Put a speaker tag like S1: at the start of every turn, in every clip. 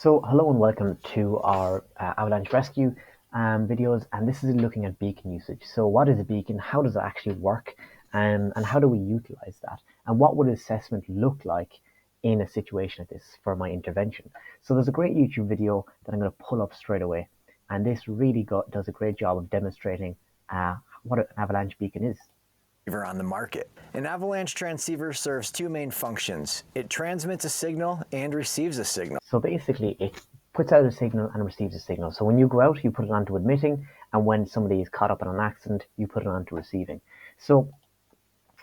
S1: So hello and welcome to our avalanche rescue videos, and this is looking at beacon usage. So what is a beacon, how does it actually work, and how do we utilize that, and what would assessment look like in a situation like this for my intervention. So there's a great YouTube video that I'm going to pull up straight away, and this really does a great job of demonstrating what an avalanche beacon is.
S2: On the market. An avalanche transceiver serves two main functions. It transmits a signal and receives a signal.
S1: So basically it puts out a signal and receives a signal. So when you go out, you put it onto emitting, and when somebody is caught up in an accident, you put it onto receiving. So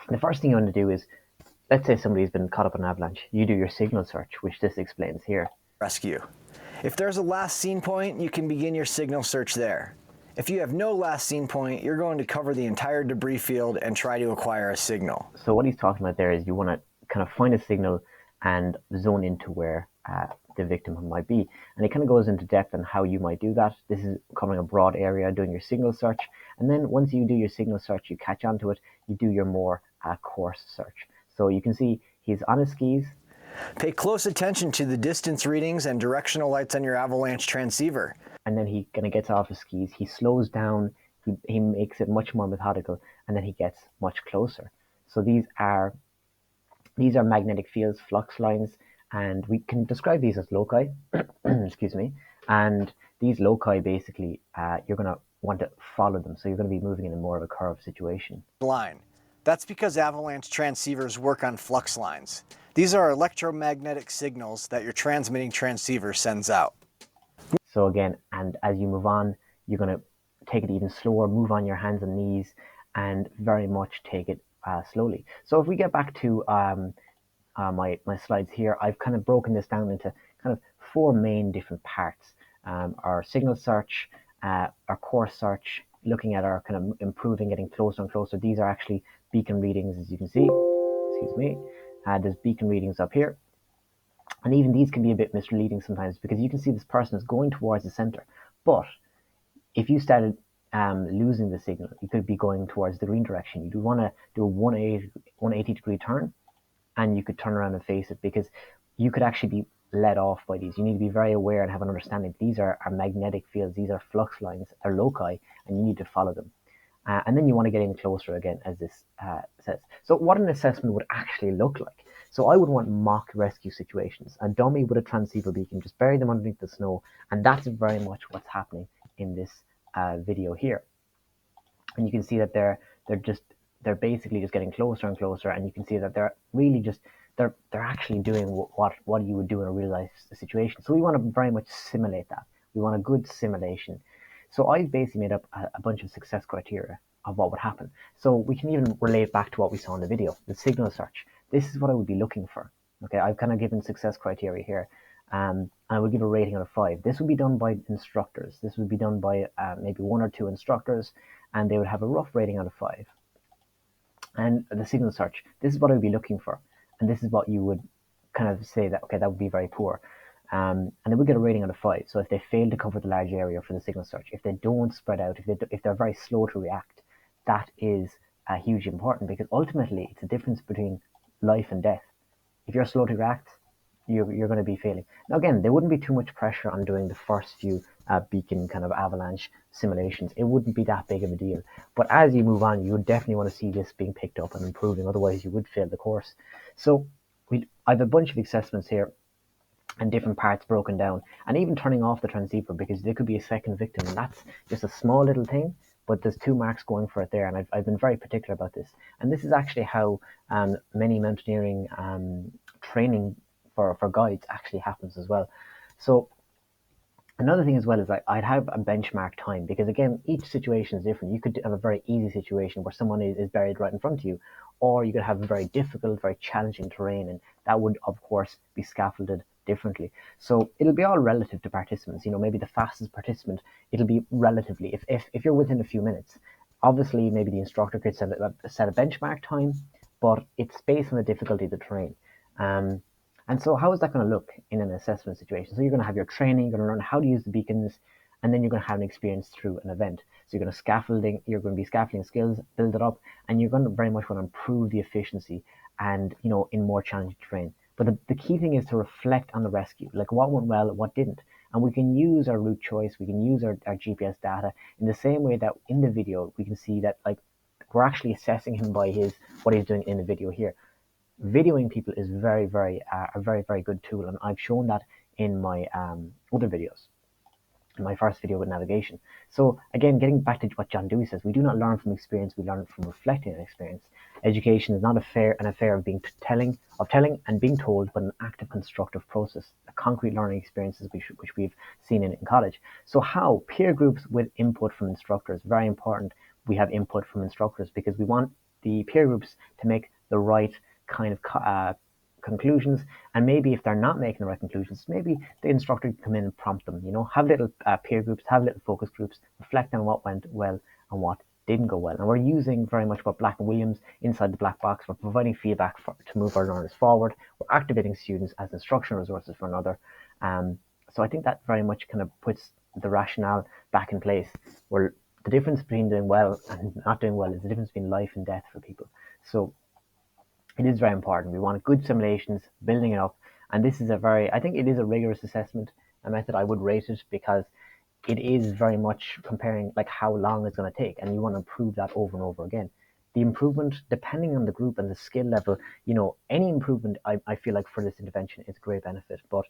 S1: the first thing you want to do is, let's say somebody's been caught up in an avalanche, you do your signal search, which this explains here.
S2: Rescue. If there's a last seen point, you can begin your signal search there. If you have no last seen point, you're going to cover the entire debris field and try to acquire a signal.
S1: So what he's talking about there is you want to kind of find a signal and zone into where the victim might be. And it kind of goes into depth on how you might do that. This is covering a broad area, doing your signal search. And then once you do your signal search, you catch onto it, you do your more coarse search. So you can see he's on his skis.
S2: Pay close attention to the distance readings and directional lights on your avalanche transceiver.
S1: And then he kind of gets off his skis, he slows down, he makes it much more methodical, and then he gets much closer. So these are magnetic fields, flux lines, and we can describe these as loci. Excuse me. And these loci basically, you're going to want to follow them. So you're going to be moving in a more of a curved situation.
S2: Line. That's because avalanche transceivers work on flux lines. These are electromagnetic signals that your transmitting transceiver sends out.
S1: So again, and as you move on, you're going to take it even slower, move on your hands and knees, and very much take it slowly. So if we get back to my slides here, I've kind of broken this down into kind of four main different parts. Our signal search, our coarse search, looking at our kind of improving, getting closer and closer. These are actually beacon readings, as you can see. Excuse me. There's beacon readings up here. And even these can be a bit misleading sometimes, because you can see this person is going towards the center. But if you started losing the signal, you could be going towards the green direction. You do want to do a 180 degree turn, and you could turn around and face it, because you could actually be led off by these. You need to be very aware and have an understanding. These are magnetic fields, these are flux lines, they're loci, and you need to follow them. And then you want to get in closer again, as this says. So what an assessment would actually look like. So I would want mock rescue situations. A dummy with a transceiver beacon, just bury them underneath the snow. And that's very much what's happening in this video here. And you can see that they're basically just getting closer and closer. And you can see that they're really just, they're actually doing what you would do in a real life situation. So we want to very much simulate that. We want a good simulation. So I've basically made up a bunch of success criteria of what would happen. So we can even relate back to what we saw in the video, the signal search. This is what I would be looking for. Okay, I've kind of given success criteria here. I would give a rating out of 5. This would be done by instructors. This would be done by maybe 1 or 2 instructors, and they would have a rough rating out of 5. And the signal search, this is what I would be looking for. And this is what you would kind of say that, okay, that would be very poor. And they would get a rating out of 5. So if they fail to cover the large area for the signal search, if they don't spread out, if they're very slow to react, that is hugely important, because ultimately it's a difference between life and death. If you're slow to react, you're going to be failing. Now again, there wouldn't be too much pressure on doing the first few beacon kind of avalanche simulations. It wouldn't be that big of a deal. But as you move on, you would definitely want to see this being picked up and improving. Otherwise, you would fail the course. So I have a bunch of assessments here, and different parts broken down, and even turning off the transceiver, because there could be a second victim, and that's just a small little thing, but there's 2 marks going for it there, and I've been very particular about this. And this is actually how many mountaineering training for guides actually happens as well. So another thing as well is I'd have a benchmark time, because again, each situation is different. You could have a very easy situation where someone is buried right in front of you, or you could have a very difficult, very challenging terrain, and that would of course be scaffolded differently. So it'll be all relative to participants. You know, maybe the fastest participant, it'll be relatively, if you're within a few minutes, obviously maybe the instructor could set a benchmark time, but it's based on the difficulty of the terrain. And so how is that going to look in an assessment situation? So you're going to have your training, you're going to learn how to use the beacons, and then you're going to have an experience through an event. So you're going to be scaffolding skills, build it up, and you're going to very much want to improve the efficiency and, you know, in more challenging terrain. But the key thing is to reflect on the rescue, like what went well, what didn't. And we can use our route choice, we can use our GPS data in the same way that in the video we can see that like we're actually assessing him by his what he's doing in the video here. Videoing people is a very good tool, and I've shown that in my other videos, in my first video with navigation. So again, getting back to what John Dewey says, we do not learn from experience, we learn from reflecting on experience. Education is not an affair of telling and being told, but an active constructive process, a concrete learning experiences which we've seen in college. So how peer groups with input from instructors, very important. We have input from instructors because we want the peer groups to make the right kind of conclusions, and maybe if they're not making the right conclusions, maybe the instructor can come in and prompt them, have little peer groups, have little focus groups, reflect on what went well and what didn't go well. And we're using very much what Black and Williams inside the black box. We're providing feedback to move our learners forward. We're activating students as instructional resources for another. So I think that very much kind of puts the rationale back in place, where the difference between doing well and not doing well is the difference between life and death for people. So it is very important. We want good simulations, building it up. And this is I think it is a rigorous assessment, a method. I would rate it because it is very much comparing like how long it's going to take, and you want to improve that over and over again. The improvement, depending on the group and the skill level, any improvement, I feel like for this intervention is a great benefit. But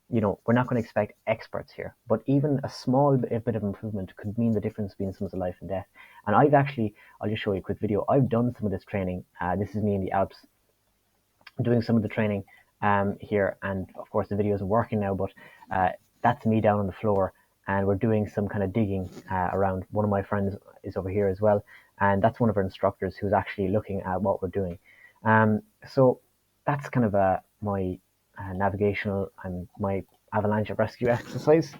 S1: we're not going to expect experts here, but even a small bit of improvement could mean the difference between someone's life and death. And I'll just show you a quick video. I've done some of this training. This is me in the Alps doing some of the training here, and of course the videos are working now, but that's me down on the floor, and we're doing some kind of digging around. One of my friends is over here as well, and that's one of our instructors who's actually looking at what we're doing. So that's kind of my navigational and my avalanche rescue exercise.